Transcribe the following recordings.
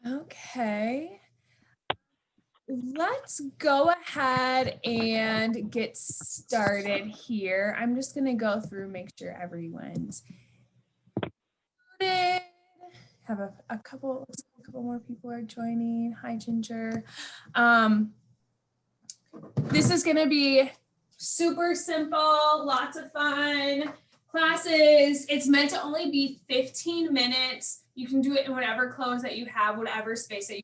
Okay. Let's go ahead and get started here. I'm just going to go through, make sure everyone's started. Have a couple more people are joining. Hi, Ginger. This is going to be super simple, lots of fun classes. It's meant to only be 15 minutes. You can do it in whatever clothes that you have, whatever space that you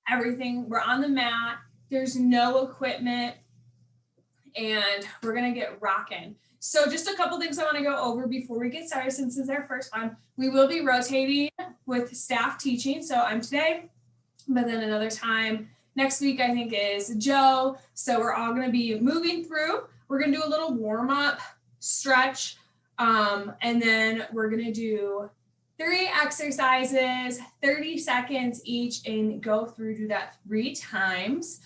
have, everything. We're on the mat. There's no equipment, and we're going to get rocking. So just a couple things I want to go over before we get started, since it's our first one. We will be rotating with staff teaching. So I'm today, but then another time next week, I think, is Joe. So we're all going to be moving through. We're going to do a little warm up, stretch, and then we're going to do 3 exercises, 30 seconds each, and go through, do that 3 times.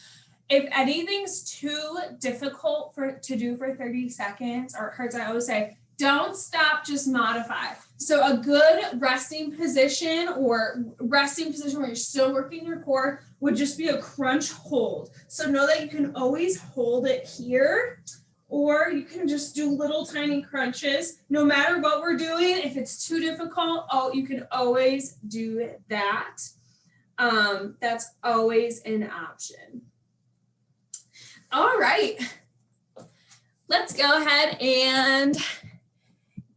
If anything's too difficult to do for 30 seconds or it hurts, I always say, don't stop, just modify. So a good resting position where you're still working your core would just be a crunch hold. So know that you can always hold it here, or you can just do little tiny crunches. No matter what we're doing, if it's too difficult, you can always do that. That's always an option. All right, let's go ahead and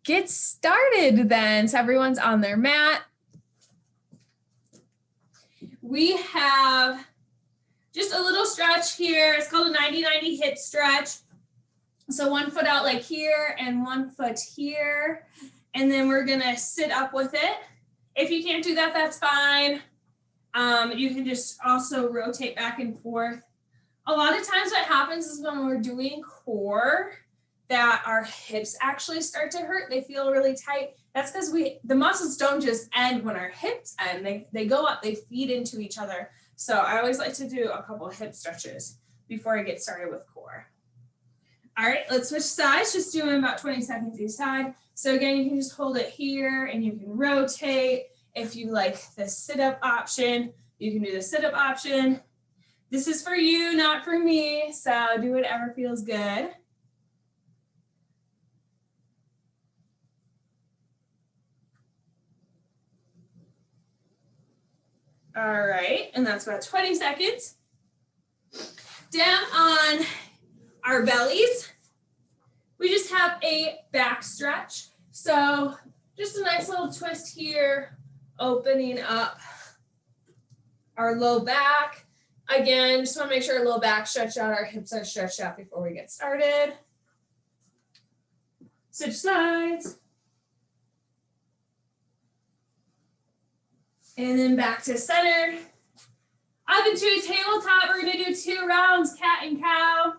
get started then. So everyone's on their mat. We have just a little stretch here. It's called a 90-90 hip stretch. So 1 foot out like here and 1 foot here. And then we're gonna sit up with it. If you can't do that, that's fine. You can just also rotate back and forth. A lot of times what happens is when we're doing core that our hips actually start to hurt. They feel really tight. That's because the muscles don't just end when our hips end. They go up, they feed into each other. So I always like to do a couple of hip stretches before I get started with core. All right, let's switch sides, just doing about 20 seconds each side. So again, you can just hold it here and you can rotate. If you like the sit-up option, you can do the sit-up option. This is for you, not for me, so do whatever feels good. All right, and that's about 20 seconds. Down on our bellies, we just have a back stretch. So just a nice little twist here, opening up our low back. Again, just want to make sure our low back stretched out, our hips are stretched out before we get started. Switch sides. And then back to center. Up into a tabletop, we're going to do 2 rounds, cat and cow.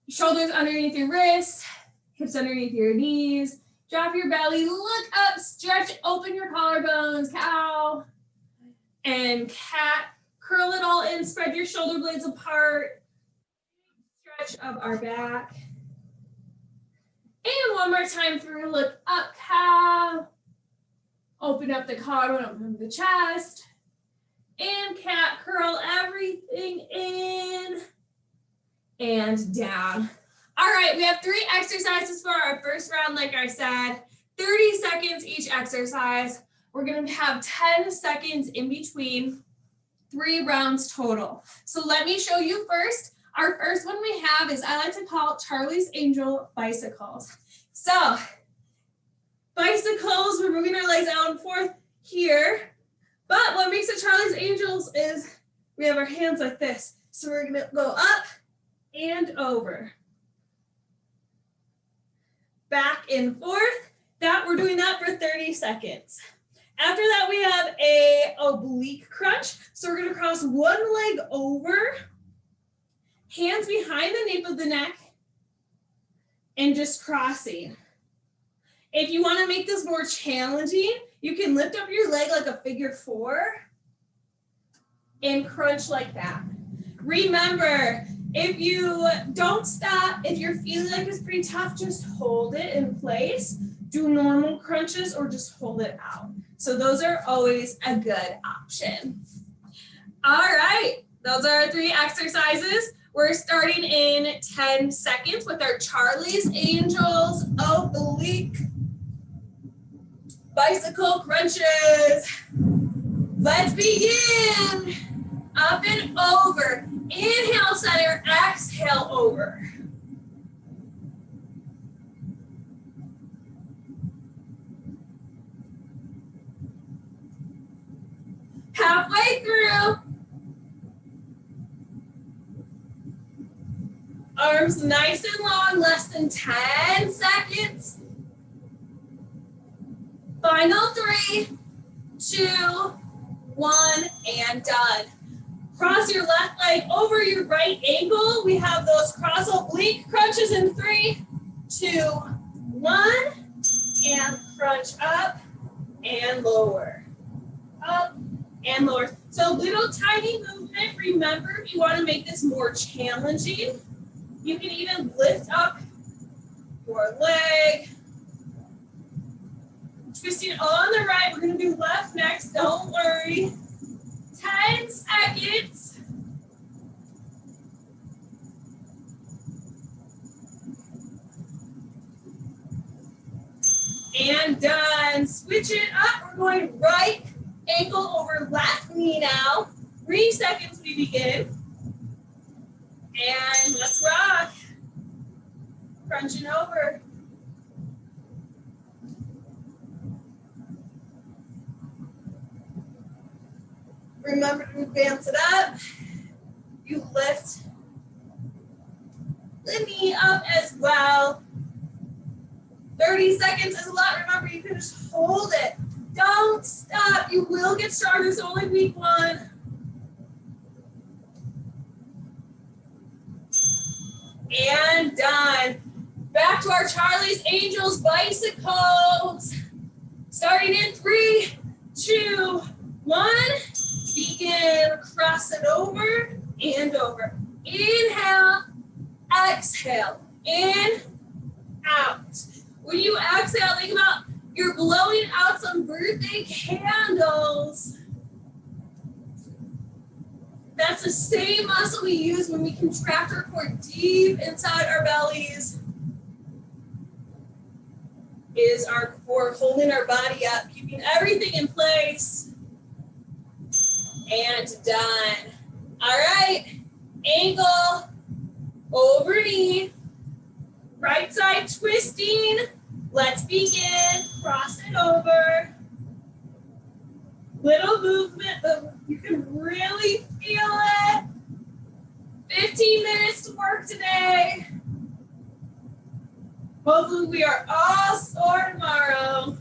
Shoulders underneath your wrists, hips underneath your knees. Drop your belly, look up, stretch, open your collarbones, cow. And cat. Curl it all in, spread your shoulder blades apart. Stretch up our back. And one more time through, look up, cow. Open up the collarbone, open up the chest. And cat, curl everything in and down. All right, we have 3 exercises for our first round, like I said. 30 seconds each exercise. We're gonna have 10 seconds in between. 3 rounds total. So let me show you first. Our first one we have is, I like to call Charlie's Angel bicycles. So bicycles, we're moving our legs out and forth here. But what makes it Charlie's Angels is we have our hands like this. So we're gonna go up and over. Back and forth. We're doing that for 30 seconds. After that, we have a oblique crunch. So we're gonna cross one leg over, hands behind the nape of the neck, and just crossing. If you wanna make this more challenging, you can lift up your leg like a figure 4 and crunch like that. Remember, if you don't stop, if you're feeling like it's pretty tough, just hold it in place. do normal crunches or just hold it out. So those are always a good option. All right, those are our 3 exercises. We're starting in 10 seconds with our Charlie's Angels Oblique bicycle crunches. Let's begin. Up and over. Inhale, center, exhale, over. Halfway through. Arms nice and long, less than 10 seconds. Final 3, 2, 1, and done. Cross your left leg over your right ankle. We have those cross oblique crunches in 3, 2, 1, and crunch up and lower. Up and lower. So little tiny movement. Remember, if you want to make this more challenging, you can even lift up your leg. Twisting on the right. We're going to do left next. Don't worry. 10 seconds. And done. Switch it up. We're going right ankle over left knee now. 3 seconds we begin. And let's rock. Crunching over. Remember to advance it up. You lift the knee up as well. 30 seconds is a lot. Remember, you can just hold it. Don't stop. You will get stronger. It's only week 1. And done. Back to our Charlie's Angels bicycles. Starting in 3, 2, 1. Begin. Cross it over and over. Inhale. Exhale. In. Out. When you exhale, think about you're blowing out some birthday candles. That's the same muscle we use when we contract our core deep inside our bellies. Is our core holding our body up, keeping everything in place. And done. All right, ankle over knee, right side twisting. Let's begin. Cross it over. Little movement, but you can really feel it. 15 minutes to work today. Hopefully we are all sore tomorrow.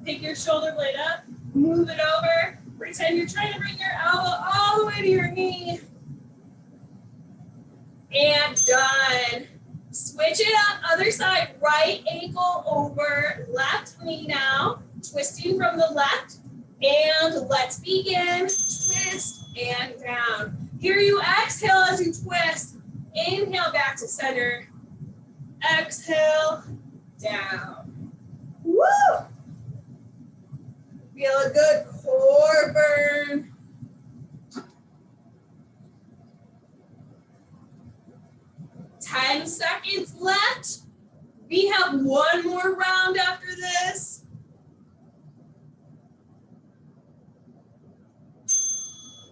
Pick your shoulder blade up, move it over. Pretend you're trying to bring your elbow all the way to your knee. And done. Switch it up, other side, right ankle over left knee now. Twisting from the left. And let's begin. Twist and down. Here you exhale as you twist. Inhale back to center. Exhale, down. Woo! Feel a good core burn. Ten seconds left. We have one more round after this.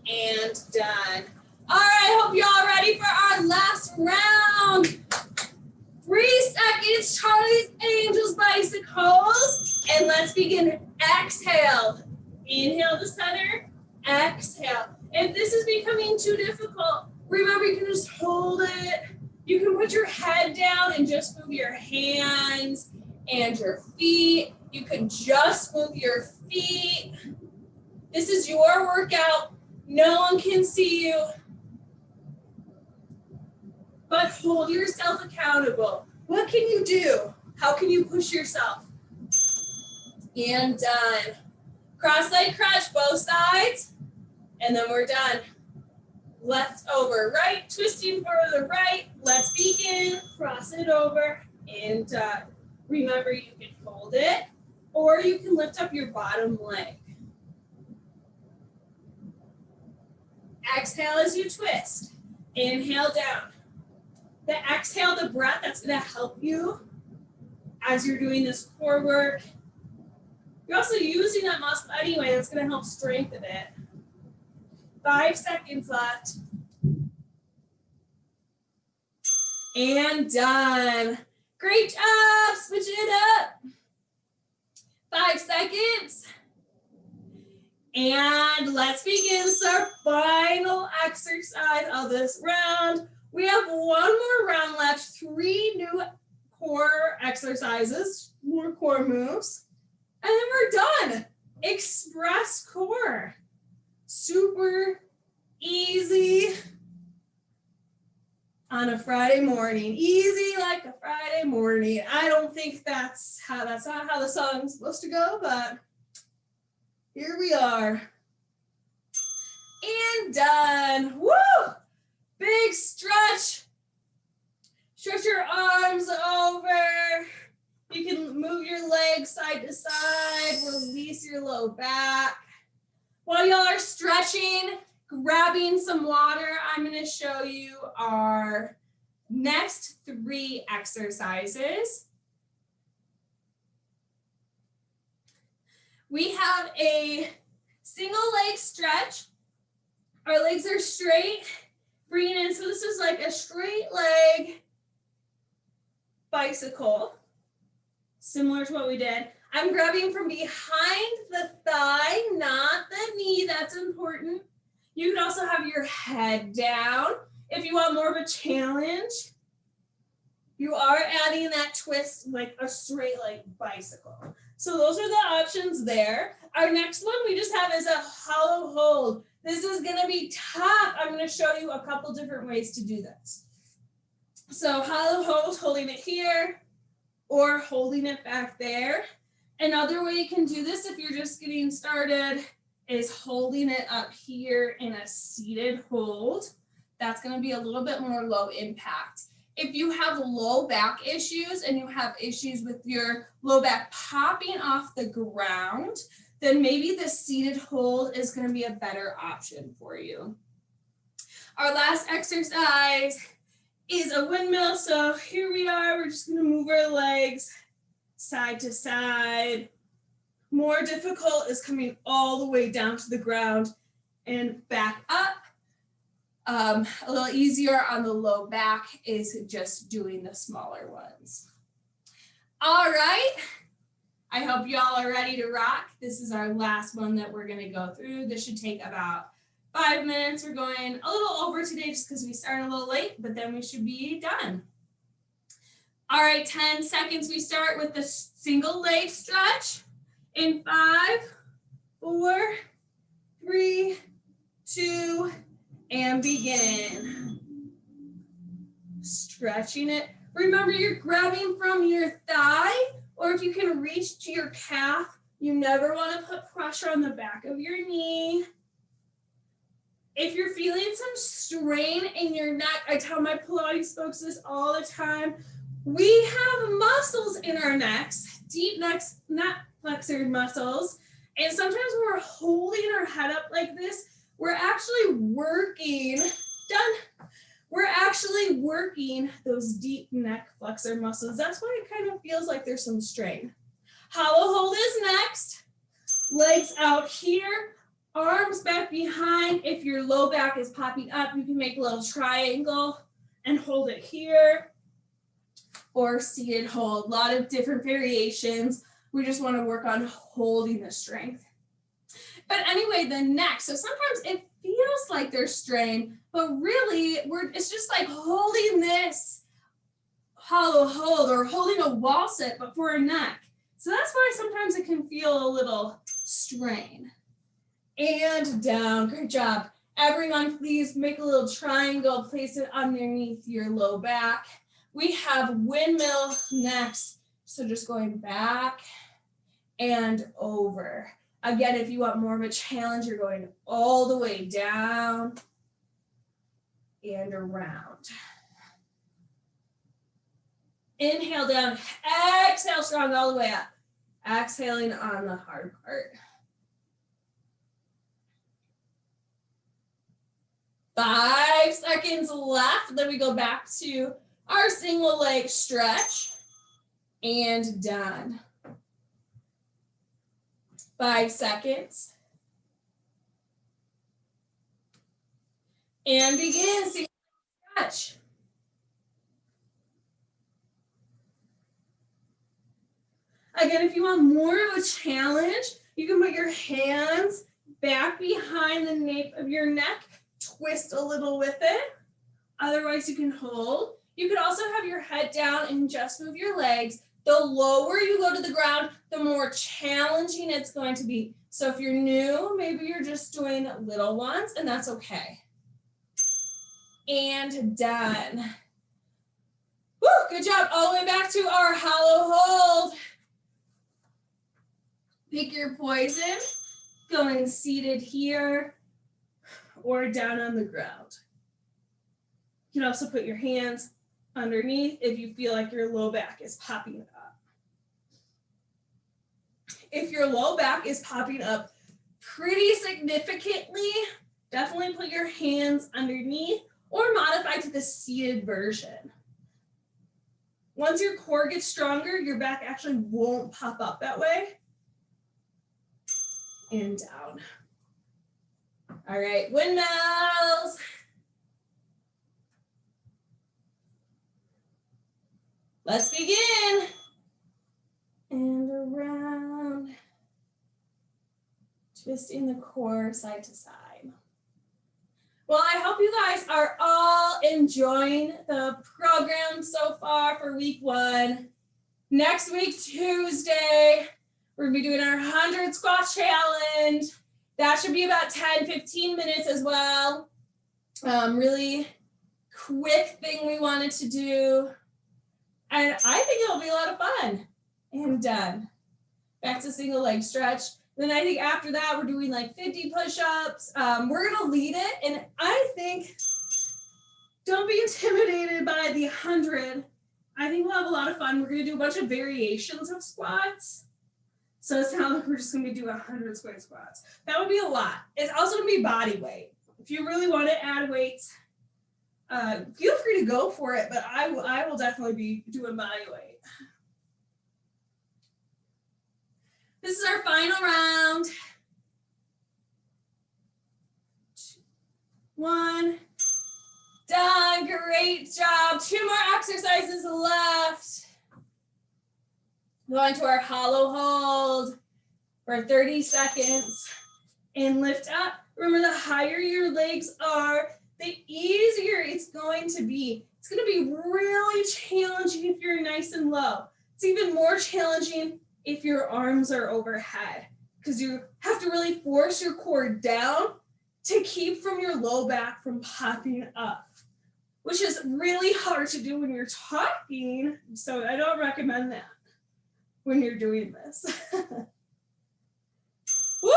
And done. All right, hope you're all ready for our last round. 3 seconds, Charlie's Angels bicycles. And let's begin. Exhale. Inhale to center. Exhale. If this is becoming too difficult, remember you can just hold it. You can put your head down and just move your hands and your feet. You can just move your feet. This is your workout. No one can see you. But hold yourself accountable. What can you do? How can you push yourself? And done. Cross leg crunch, both sides. And then we're done. left over right, twisting for the right. Let's begin. Cross it over and done. Remember, you can hold it or you can lift up your bottom leg. Exhale as you twist. Inhale down. The exhale, the breath, that's going to help you as you're doing this core work. You're also using that muscle anyway. That's going to help strengthen it. 5 seconds left. And done. Great job. Switch it up. 5 seconds. And let's begin. This is our final exercise of this round. We have one more round left. 3 new core exercises, more core moves. And then we're done. Express core. Super easy on a Friday morning. Easy like a Friday morning. I don't think that's not how the song's supposed to go, but here we are. And done. Woo! Big stretch. Stretch your arms over. You can move your legs side to side. Release your low back. While y'all are stretching, grabbing some water, I'm going to show you our next 3 exercises. We have a single leg stretch. Our legs are straight. Bring it in. So this is like a straight leg bicycle, similar to what we did. I'm grabbing from behind the thigh, not the knee. That's important. You can also have your head down if you want more of a challenge. You are adding that twist like a straight leg bicycle. So those are the options there. Our next one we just have is a hollow hold. This is going to be tough. I'm going to show you a couple different ways to do this. So hollow hold, holding it here or holding it back there. Another way you can do this if you're just getting started is holding it up here in a seated hold. That's going to be a little bit more low impact. If you have low back issues and you have issues with your low back popping off the ground, then maybe the seated hold is going to be a better option for you. Our last exercise is a windmill. So here we are. We're just going to move our legs side to side. More difficult is coming all the way down to the ground and back up. A little easier on the low back is just doing the smaller ones. All right. I hope y'all are ready to rock. This is our last one that we're going to go through. This should take about 5 minutes. We're going a little over today just because we started a little late, but then we should be done. All right, 10 seconds. We start with the single leg stretch in 5, 4, 3, 2, and begin. Stretching it. Remember, you're grabbing from your thigh, or if you can reach to your calf, you never want to put pressure on the back of your knee. If you're feeling some strain in your neck, I tell my Pilates folks this all the time, we have muscles in our necks, deep necks, neck flexor muscles, and sometimes when we're holding our head up like this, we're actually working, we're actually working those deep neck flexor muscles. That's why it kind of feels like there's some strain. Hollow hold is next. Legs out here, arms back behind. If your low back is popping up, you can make a little triangle and hold it here. Or seated hold, a lot of different variations. We just want to work on holding the strength. But anyway, the neck, so sometimes it feels like there's strain, but really it's just like holding this hollow hold or holding a wall sit, but for a neck. So that's why sometimes it can feel a little strain. And down, great job. Everyone, please make a little triangle, place it underneath your low back. We have windmill next, so just going back and over. Again, if you want more of a challenge, you're going all the way down and around. Inhale down, exhale strong all the way up. Exhaling on the hard part. 5 seconds left. Then we go back to our single leg stretch and done. 5 seconds. And begin single stretch. Again, if you want more of a challenge, you can put your hands back behind the nape of your neck, twist a little with it. Otherwise, you can hold. You could also have your head down and just move your legs. The lower you go to the ground, the more challenging it's going to be. So if you're new, maybe you're just doing little ones, and that's okay. And done. Woo, good job. All the way back to our hollow hold. Pick your poison, going seated here or down on the ground. You can also put your hands underneath if you feel like your low back is popping up. If your low back is popping up pretty significantly, definitely put your hands underneath or modify to the seated version. Once your core gets stronger, your back actually won't pop up that way. And down. All right, windmills. Let's begin. And around. Twisting the core side to side. Well, I hope you guys are all enjoying the program so far for week 1. Next week, Tuesday, we're gonna be doing our 100 squat challenge. That should be about 10-15 minutes as well. Really quick thing we wanted to do. And I think it'll be a lot of fun. And done. Back to single leg stretch. Then I think after that, we're doing like 50 push-ups. We're gonna lead it. And I think, don't be intimidated by the 100. I think we'll have a lot of fun. We're gonna do a bunch of variations of squats. So it's not like we're just going to do 100 square squats. That would be a lot. It's also going to be body weight. If you really want to add weights, feel free to go for it, but I will definitely be doing body weight. This is our final round. 2, 1. Done. Great job. 2 more exercises left. Go into our hollow hold for 30 seconds and lift up. Remember, the higher your legs are, the easier it's going to be. It's going to be really challenging if you're nice and low. It's even more challenging if your arms are overhead because you have to really force your core down to keep from your low back from popping up, which is really hard to do when you're talking. So I don't recommend that when you're doing this. Woo!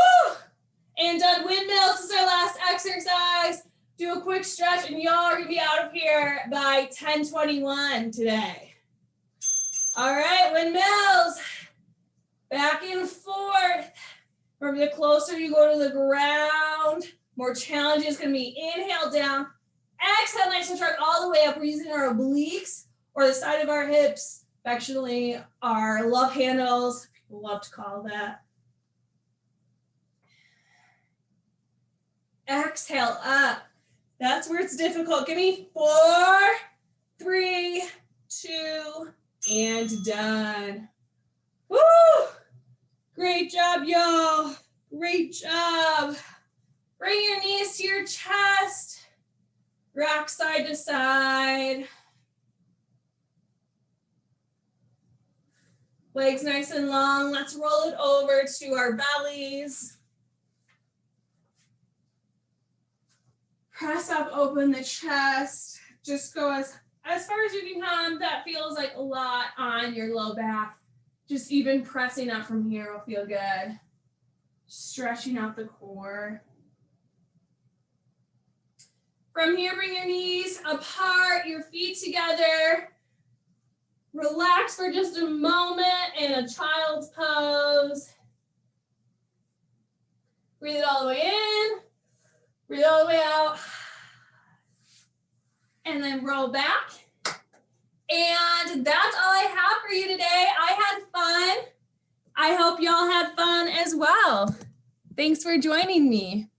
And done windmills. This is our last exercise. Do a quick stretch and y'all are gonna be out of here by 10:21 today. All right, windmills. Back and forth. Remember, the closer you go to the ground, more challenging it's gonna be. Inhale down, exhale nice and strong all the way up. We're using our obliques or the side of our hips. Actually, our love handles, people love to call that. Exhale up. That's where it's difficult. Give me 4, 3, 2, and done. Woo! Great job, y'all. Great job. Bring your knees to your chest. Rock side to side. Legs nice and long. Let's roll it over to our bellies. Press up, open the chest. Just go as far as you can come. That feels like a lot on your low back. Just even pressing up from here will feel good. Stretching out the core. From here, bring your knees apart, your feet together. Relax for just a moment in a child's pose. Breathe it all the way in. Breathe it all the way out. And then roll back. And that's all I have for you today. I had fun. I hope y'all had fun as well. Thanks for joining me.